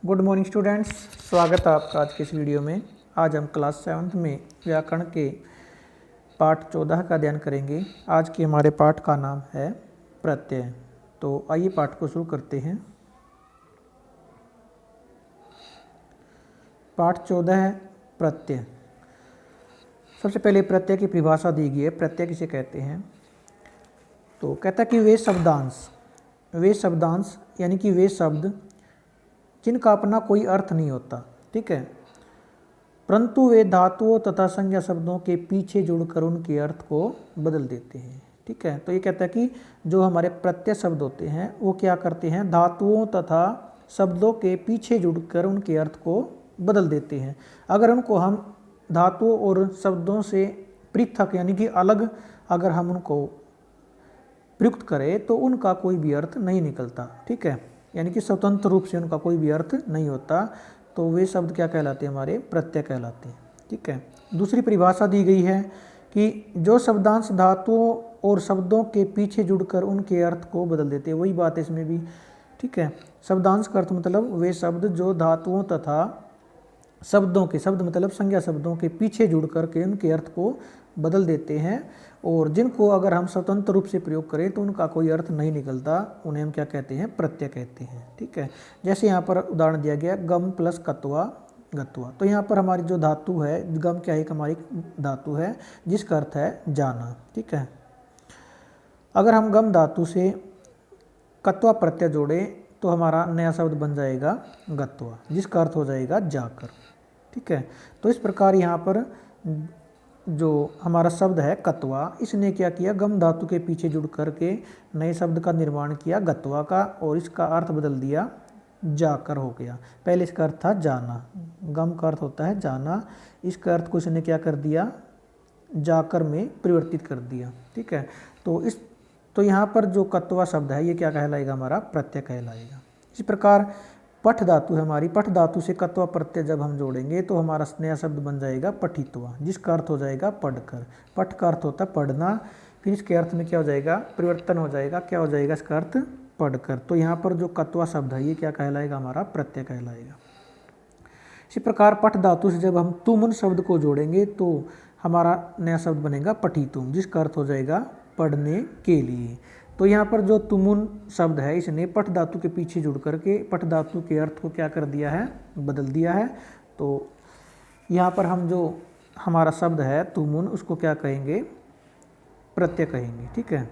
Good morning students, स्वागत है आपका आज के इस वीडियो में। आज हम क्लास 7th में व्याकरण के पाठ 14 का अध्ययन करेंगे। आज के हमारे पाठ का नाम है प्रत्यय। तो आइए पाठ को शुरू करते हैं। पाठ 14 है प्रत्यय। सबसे पहले प्रत्यय की परिभाषा दी गई है। प्रत्यय किसे कहते हैं? तो कहता है कि वे शब्दांश यानी कि वे शब्द जिनका अपना कोई अर्थ नहीं होता, ठीक है, परंतु वे धातुओं तथा संज्ञा शब्दों के पीछे जुड़कर उनके अर्थ को बदल देते हैं, ठीक है। तो ये कहता है कि जो हमारे प्रत्यय शब्द होते हैं वो क्या करते हैं, धातुओं तथा शब्दों के पीछे जुड़कर उनके अर्थ को बदल देते हैं। अगर उनको हम धातुओं और शब्दों से पृथक यानी कि अलग अगर हम उनको प्रयुक्त करें तो उनका कोई भी अर्थ नहीं निकलता, ठीक है, यानी कि स्वतंत्र रूप से उनका कोई भी अर्थ नहीं होता। तो वे शब्द क्या कहलाते हैं? हमारे प्रत्यय कहलाते हैं, ठीक है। दूसरी परिभाषा दी गई है कि जो शब्दांश धातुओं और शब्दों के पीछे जुड़कर उनके अर्थ को बदल देते हैं। वही बात है इसमें भी, ठीक है। शब्दांश का अर्थ मतलब वे शब्द जो धातुओं तथा शब्दों के, शब्द मतलब संज्ञा शब्दों के पीछे जुड़ करके उनके अर्थ को बदल देते हैं, और जिनको अगर हम स्वतंत्र रूप से प्रयोग करें तो उनका कोई अर्थ नहीं निकलता, उन्हें हम क्या कहते हैं? प्रत्यय कहते हैं, ठीक है। जैसे यहाँ पर उदाहरण दिया गया गम प्लस कत्वा गत्वा। तो यहाँ पर हमारी जो धातु है, गम क्या है? एक हमारी धातु है जिसका अर्थ है जाना, ठीक है। अगर हम गम धातु से कत्वा प्रत्यय जोड़ें तो हमारा नया शब्द बन जाएगा गत्वा, जिसका अर्थ हो जाएगा जाकर, ठीक है। तो इस प्रकार यहाँ पर जो हमारा शब्द है कत्वा, इसने क्या किया? गम धातु के पीछे जुड़ करके नए शब्द का निर्माण किया गत्वा का, और इसका अर्थ बदल दिया, जाकर हो गया। पहले इसका अर्थ था जाना, गम का अर्थ होता है जाना, इसका अर्थ को इसने क्या कर दिया? जाकर में परिवर्तित कर दिया, ठीक है। तो यहाँ पर जो कत्वा शब्द है ये क्या कहलाएगा? हमारा प्रत्यय कहलाएगा। इसी प्रकार पठ धातु है हमारी, पठ धातु से कत्वा प्रत्यय जब हम जोड़ेंगे तो हमारा नया शब्द बन जाएगा पठित्वा, जिसका अर्थ हो जाएगा पढ़कर। पठ का अर्थ होता है पढ़ना, फिर इसके अर्थ में क्या हो जाएगा? परिवर्तन हो जाएगा। क्या हो जाएगा इसका अर्थ? पढ़कर। तो यहाँ पर जो कत्वा शब्द है ये क्या कहलाएगा? हमारा प्रत्यय कहलाएगा। इसी प्रकार पठ धातु से जब हम तुमुन शब्द को जोड़ेंगे तो हमारा नया शब्द बनेगा पठितुम, जिसका अर्थ हो जाएगा पढ़ने के लिए। तो यहाँ पर जो तुमुन शब्द है इसने पठ धातु के पीछे जुड़ करके पठ धातु के अर्थ को क्या कर दिया है? बदल दिया है। तो यहाँ पर हम जो हमारा शब्द है तुमुन, उसको क्या कहेंगे? प्रत्यय कहेंगे, ठीक है।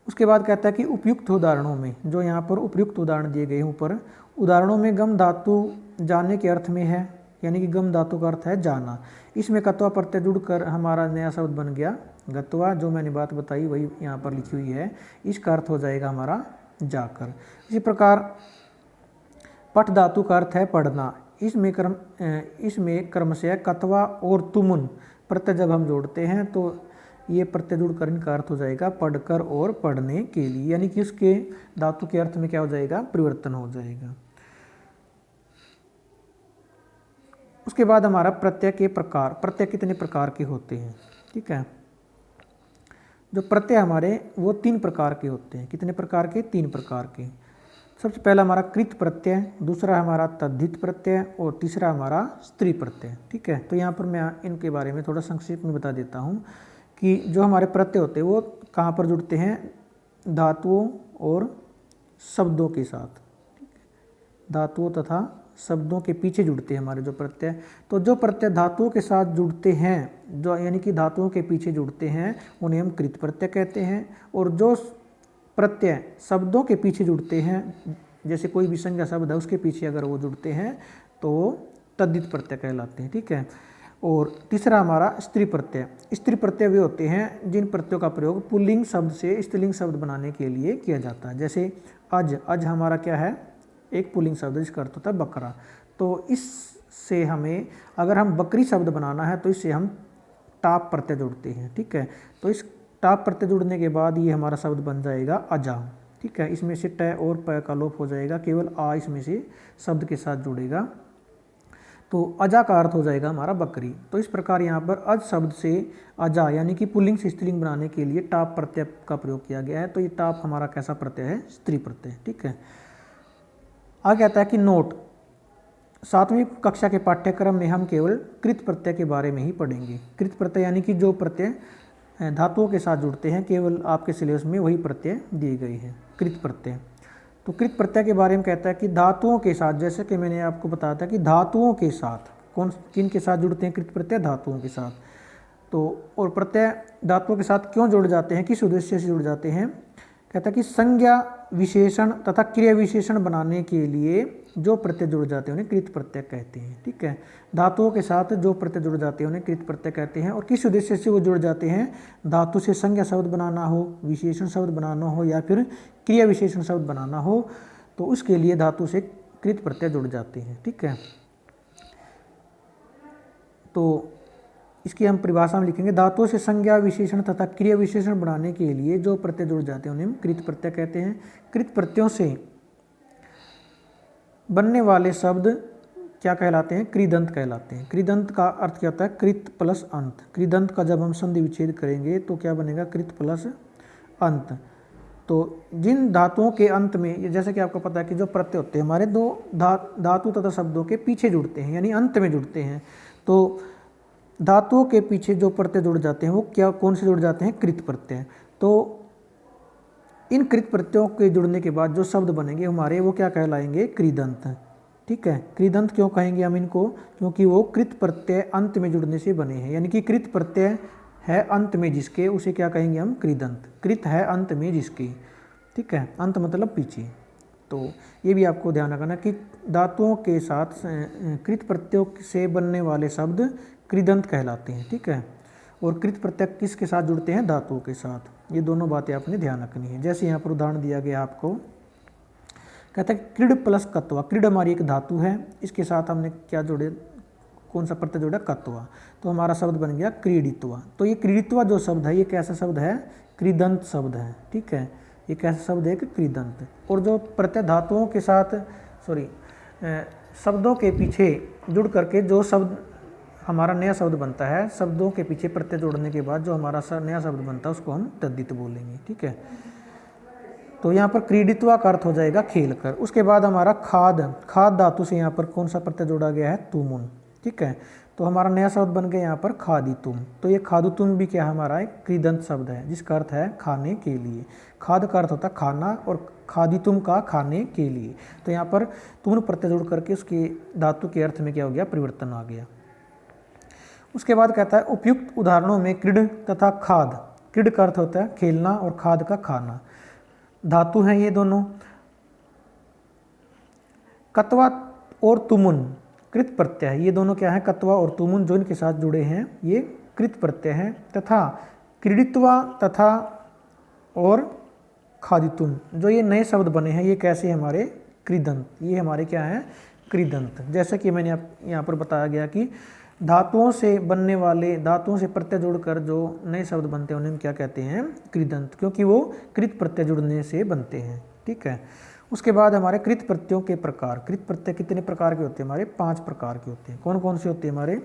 उसके बाद कहता है कि उपयुक्त उदाहरणों में, जो यहाँ पर उपयुक्त उदाहरण दिए गए हैं ऊपर, उदाहरणों में गम धातु जानने के अर्थ में है, यानी कि गम धातु का अर्थ है जाना। इसमें कत्वा प्रत्यय जुड़कर हमारा नया शब्द बन गया गत्वा, जो मैंने बात बताई वही यहाँ पर लिखी हुई है। इसका अर्थ हो जाएगा हमारा जाकर। इसी प्रकार पठ धातु का अर्थ है पढ़ना। इसमें क्रमशः कत्वा और तुमुन प्रत्यय जब हम जोड़ते हैं तो ये प्रत्यय जुड़कर इनका अर्थ हो जाएगा पढ़कर और पढ़ने के लिए, यानी कि उसके धातु के अर्थ में क्या हो जाएगा? परिवर्तन हो जाएगा। उसके बाद हमारा प्रत्यय के प्रकार। प्रत्यय कितने प्रकार के होते हैं? ठीक है, जो प्रत्यय हमारे वो 3 प्रकार के होते हैं। कितने प्रकार के? 3 प्रकार के। सबसे पहला हमारा कृत प्रत्यय, दूसरा हमारा तद्धित प्रत्यय, और तीसरा हमारा स्त्री प्रत्यय, ठीक है। तो यहाँ पर मैं इनके बारे में थोड़ा संक्षेप में बता देता हूँ कि जो हमारे प्रत्यय होते हैं वो कहाँ पर जुड़ते हैं? धातुओं और शब्दों के साथ, धातुओं तथा शब्दों के पीछे जुड़ते हैं हमारे जो प्रत्यय। तो जो प्रत्यय धातुओं के साथ जुड़ते हैं, जो यानी कि धातुओं के पीछे जुड़ते हैं, उन्हें हम कृत प्रत्यय कहते हैं। और जो प्रत्यय शब्दों के पीछे जुड़ते हैं, जैसे कोई भी संज्ञा शब्द है उसके पीछे अगर वो जुड़ते हैं तो तद्धित प्रत्यय कहलाते हैं, ठीक है। और तीसरा हमारा स्त्री प्रत्यय। स्त्री प्रत्यय वे होते हैं जिन प्रत्ययों का प्रयोग पुल्लिंग शब्द से स्त्रीलिंग शब्द बनाने के लिए किया जाता है। जैसे अज, अज हमारा क्या है? एक पुल्लिंग शब्द, जिसका अर्थ होता है बकरा। तो इससे हमें अगर हम बकरी शब्द बनाना है तो इससे हम टाप प्रत्यय जोड़ते हैं, ठीक है। तो इस टाप प्रत्यय जुड़ने के बाद ये हमारा शब्द बन जाएगा अजा, ठीक है। इसमें से ट और प का लोप हो जाएगा, केवल आ इसमें से शब्द के साथ जुड़ेगा, तो अजा का अर्थ हो जाएगा हमारा बकरी। तो इस प्रकार यहाँ पर अज शब्द से अजा यानी कि पुल्लिंग से स्त्रीलिंग बनाने के लिए टाप प्रत्यय का प्रयोग किया गया है। तो ये टाप हमारा कैसा प्रत्यय है? स्त्री प्रत्यय, ठीक है। आगे आता है कि नोट, 7वीं कक्षा के पाठ्यक्रम में हम केवल कृत प्रत्यय के बारे में ही पढ़ेंगे। कृत प्रत्यय यानी कि जो प्रत्यय धातुओं के साथ जुड़ते हैं, केवल आपके सिलेबस में वही प्रत्यय दिए गए हैं, कृत प्रत्यय। तो कृत प्रत्यय के बारे में कहता है कि धातुओं के साथ, जैसे कि मैंने आपको बताया था कि धातुओं के साथ किन के साथ जुड़ते हैं कृत प्रत्यय, धातुओं के साथ। तो और प्रत्यय धातुओं के साथ क्यों जुड़ जाते हैं, किस उद्देश्य से जुड़ जाते हैं, कहता है कि संज्ञा विशेषण तथा क्रिया विशेषण बनाने के लिए जो प्रत्यय जुड़ जाते हैं उन्हें कृत प्रत्यय कहते हैं। ठीक है, धातुओं के साथ जो प्रत्यय जुड़ जाते हैं उन्हें कृत प्रत्यय कहते हैं। और किस उद्देश्य से वो जुड़ जाते हैं, धातु से संज्ञा शब्द बनाना हो, विशेषण शब्द बनाना हो या फिर क्रिया विशेषण शब्द बनाना हो, तो उसके लिए धातु से कृत प्रत्यय जुड़ जाते हैं। ठीक है, तो इसकी हम परिभाषा में लिखेंगे, धातुओं से संज्ञा विशेषण तथा क्रिया विशेषण बनाने के लिए जो प्रत्यय जुड़ जाते हैं उन्हें हम कृत प्रत्यय कहते हैं। कृत प्रत्ययों से बनने वाले शब्द क्या कहलाते हैं, कृदंत कहलाते हैं। कृदंत का अर्थ क्या होता है, कृत प्लस अंत। कृदंत का जब हम संधि विच्छेद करेंगे तो क्या बनेगा, कृत प्लस अंत। तो जिन धातुओं के अंत में, जैसे कि आपको पता है कि जो प्रत्यय होते हैं हमारे दो धातु तथा शब्दों के पीछे जुड़ते हैं, यानी अंत में जुड़ते हैं, तो धातुओं के पीछे जो प्रत्यय जुड़ जाते हैं वो क्या, कौन से जुड़ जाते हैं, कृत प्रत्यय। तो इन कृत प्रत्ययों के जुड़ने के बाद जो शब्द बनेंगे हमारे, वो क्या कहलाएंगे, कृदंत। ठीक है, कृदंत क्यों कहेंगे हम इनको, क्योंकि वो कृत प्रत्यय अंत में जुड़ने से बने हैं, यानी कि कृत प्रत्यय है अंत में जिसके, उसे क्या कहेंगे हम, कृदंत। कृत है अंत में जिसके, ठीक है, अंत मतलब पीछे। तो ये भी आपको ध्यान रखना कि धातुओं के साथ कृत प्रत्ययों से बनने वाले शब्द कृदंत कहलाते हैं। ठीक है, और कृत प्रत्यय किसके साथ जुड़ते हैं, धातुओं के साथ। ये दोनों बातें आपने ध्यान रखनी है। जैसे यहाँ पर उदाहरण दिया गया आपको, कहता है क्रीड प्लस कत्वा। क्रीड हमारी एक धातु है, इसके साथ हमने क्या जोड़े, कौन सा प्रत्यय जोड़ा, कत्वा, तो हमारा शब्द बन गया क्रीडित्वा। तो ये क्रीडित्वा जो शब्द है ये कैसा शब्द है, कृदंत शब्द है। ठीक है, ये कैसा शब्द है कि कृदंत। और जो प्रत्यय धातुओं के साथ शब्दों के पीछे जुड़ करके जो शब्द हमारा नया शब्द बनता है, शब्दों के पीछे प्रत्यय जोड़ने के बाद जो हमारा नया शब्द बनता है उसको हम तद्धित बोलेंगे। ठीक है, तो यहाँ पर क्रीडित्वा का अर्थ हो जाएगा खेल कर। उसके बाद हमारा खाद, खाद धातु से यहाँ पर कौन सा प्रत्यय जोड़ा गया है, तुमुन। ठीक है, तो हमारा नया शब्द बन गया यहाँ पर खादितुम। तो ये खादुतुम भी क्या हमारा एक कृदंत शब्द है जिसका अर्थ है खाने के लिए। खाद का अर्थ होता है खाना और खादितुम का खाने के लिए। तो यहाँ पर तुम प्रत्यय जोड़ करके उसके धातु के अर्थ में क्या हो गया, परिवर्तन आ गया। उसके बाद कहता है उपयुक्त उदाहरणों में क्रीड तथा खाद। क्रीड का अर्थ होता है खेलना और खाद का खाना। धातु हैं ये दोनों। कत्वा और तुमुन कृत प्रत्यय है, ये दोनों क्या है, कत्वा और तुमुन जो इनके साथ जुड़े हैं ये कृत प्रत्यय हैं। तथा क्रीडित्वा तथा और खादितुम जो ये नए शब्द बने हैं ये कैसे हमारे, कृदंत। ये हमारे क्या है, कृदंत। जैसा कि मैंने यहाँ पर बताया गया कि धातुओं से बनने वाले, धातुओं से प्रत्यय जोड़कर जो नए शब्द बनते हैं उन्हें हम क्या कहते हैं, कृदंत, क्योंकि वो कृत प्रत्यय जुड़ने से बनते हैं। ठीक है, उसके बाद हमारे कृत प्रत्ययों के प्रकार। कृत प्रत्यय कितने प्रकार के होते हैं हमारे, 5 प्रकार के होते हैं। कौन कौन से होते हैं हमारे,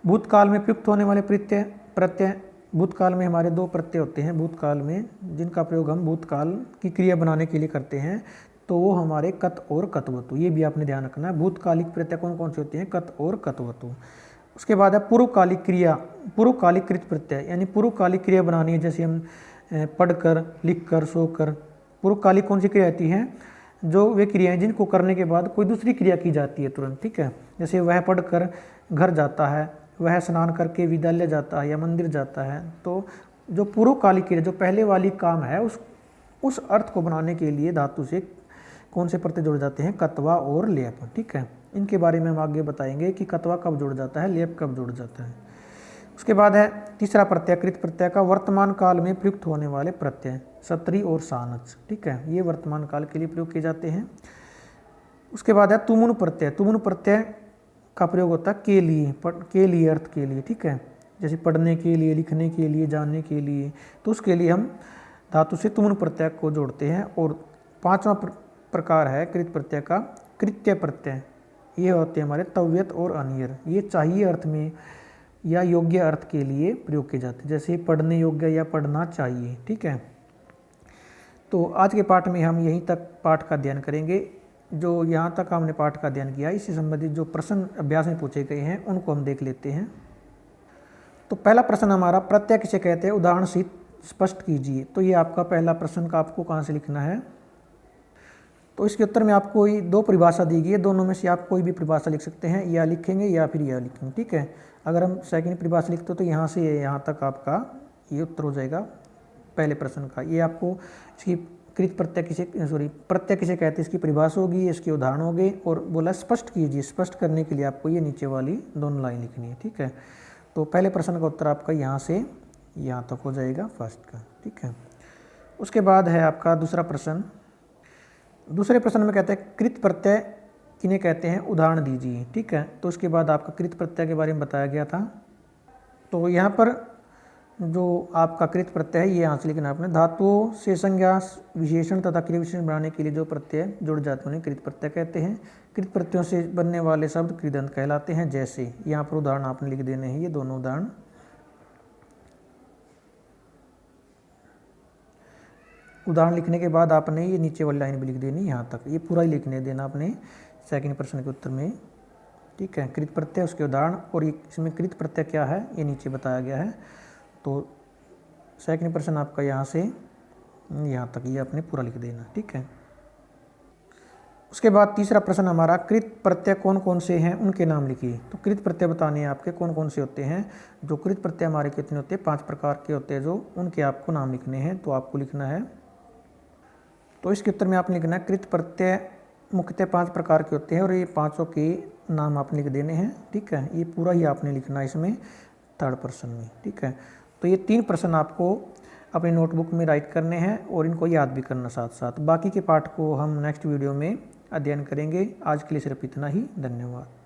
भूतकाल में प्रयुक्त होने वाले प्रत्यय। भूतकाल में हमारे 2 प्रत्यय होते हैं भूतकाल में, जिनका प्रयोग हम भूतकाल की क्रिया बनाने के लिए करते हैं, तो वो हमारे कत और कतवतु। ये भी आपने ध्यान रखना है। भूतकालिक प्रत्यय कौन कौन से होते हैं, कत और कतवतु। उसके बाद है पूर्वकालिक क्रिया, पूर्वकालिक कृत प्रत्यय, यानी पूर्वकालिक क्रिया बनानी है, जैसे हम पढ़कर, लिखकर, सोकर। पूर्वकालिक कौन सी क्रिया आती है, जो वे क्रियाएं जिनको करने के बाद कोई दूसरी क्रिया की जाती है तुरंत। ठीक है, जैसे वह पढ़कर घर जाता है, वह स्नान करके विद्यालय जाता है या मंदिर जाता है। तो जो पूर्वकालिक क्रिया, जो पहले वाली काम है, उस अर्थ को बनाने के लिए धातु से कौन से प्रत्यय जुड़ जाते हैं, कत्वा और लेप। ठीक है, इनके बारे में हम आगे बताएंगे कि कत्वा कब जुड़ जाता है, लेप कब जुड़ जाता है। उसके बाद है तीसरा प्रत्यय, कृत प्रत्यय का वर्तमान काल में प्रयुक्त होने वाले प्रत्यय, सत्री और सानच। ठीक है, ये वर्तमान काल के लिए प्रयोग किए जाते हैं। उसके बाद है तुमुन प्रत्यय। तुमुन प्रत्यय का प्रयोग होता है के लिए, अर्थ के लिए। ठीक है, जैसे पढ़ने के लिए, लिखने के लिए, जानने के लिए, तो उसके लिए हम धातु से तुमुन प्रत्यय को जोड़ते हैं। और 5वां प्रकार है कृत प्रत्यय का कृत्य प्रत्यय। ये होते हैं हमारे तव्यत और अनियर। ये चाहिए अर्थ में या योग्य अर्थ के लिए प्रयोग किए जाते हैं, जैसे पढ़ने योग्य या पढ़ना चाहिए। ठीक है, तो आज के पाठ में हम यहीं तक पाठ का अध्ययन करेंगे। जो यहाँ तक हमने पाठ का अध्ययन किया, इससे संबंधित जो प्रश्न अभ्यास में पूछे गए हैं उनको हम देख लेते हैं। तो पहला प्रश्न हमारा, प्रत्यय किसे कहते हैं, उदाहरण से स्पष्ट कीजिए। तो ये आपका पहला प्रश्न का आपको कहाँ से लिखना है। तो इसके उत्तर में आपको ये 2 परिभाषा दी गई है, दोनों में से आप कोई भी परिभाषा लिख सकते हैं, या लिखेंगे या फिर यह लिखेंगे, ठीक है। अगर हम सेकंड परिभाषा लिखते हो तो यहाँ से यहाँ तक आपका ये उत्तर हो जाएगा पहले प्रश्न का। ये आपको इसकी कृत प्रत्यय प्रत्यय किसे कहते हैं, इसकी परिभाषा होगी, इसके उदाहरण होंगे, और बोला स्पष्ट कीजिए। स्पष्ट करने के लिए आपको ये नीचे वाली दोनों लाइन लिखनी है, ठीक है। तो पहले प्रश्न का उत्तर आपका यहाँ से यहाँ तक हो जाएगा फर्स्ट का, ठीक है। उसके बाद है आपका दूसरा प्रश्न। दूसरे प्रश्न में कहते हैं कृत प्रत्यय किन्हें कहते हैं, उदाहरण दीजिए, ठीक है। तो उसके बाद आपका कृत प्रत्यय के बारे में बताया गया था। तो यहाँ पर जो आपका कृत प्रत्यय है ये यहाँ से लिखना आपने, धातुओं से संज्ञा विशेषण तथा क्रिया विशेषण बनाने के लिए जो प्रत्यय जुड़ जाते हैं उन्हें कृत प्रत्यय कहते हैं। कृत प्रत्ययों से बनने वाले शब्द कृदंत कहलाते हैं। जैसे यहाँ पर उदाहरण आपने लिख देने हैं, ये दोनों उदाहरण। उदाहरण लिखने के बाद आपने ये नीचे वाली लाइन भी लिख देनी, यहाँ तक ये पूरा ही लिखने देना आपने सेकंड प्रश्न के उत्तर में, ठीक है। कृत प्रत्यय, उसके उदाहरण, और ये इसमें कृत प्रत्यय क्या है ये नीचे बताया गया है। तो सेकंड प्रश्न आपका यहाँ से यहाँ तक ये आपने पूरा लिख देना, ठीक है। उसके बाद तीसरा प्रश्न हमारा, कृत प्रत्यय कौन कौन से हैं उनके नाम लिखिए। तो कृत प्रत्यय बताने हैं आपके कौन कौन से होते हैं। जो कृत प्रत्यय हमारे कितने होते हैं, 5 प्रकार के होते हैं, जो उनके आपको नाम लिखने हैं। तो आपको लिखना है, तो इसके उत्तर में आपने लिखना है कृत प्रत्यय मुख्यतः 5 प्रकार के होते हैं, और ये 5 के नाम आपने लिख देने हैं, ठीक है। ये पूरा ही आपने लिखना है इसमें थर्ड प्रश्न में, ठीक है। तो ये 3 प्रश्न आपको अपनी नोटबुक में राइट करने हैं और इनको याद भी करना साथ साथ। बाकी के पाठ को हम नेक्स्ट वीडियो में अध्ययन करेंगे। आज के लिए सिर्फ इतना ही, धन्यवाद।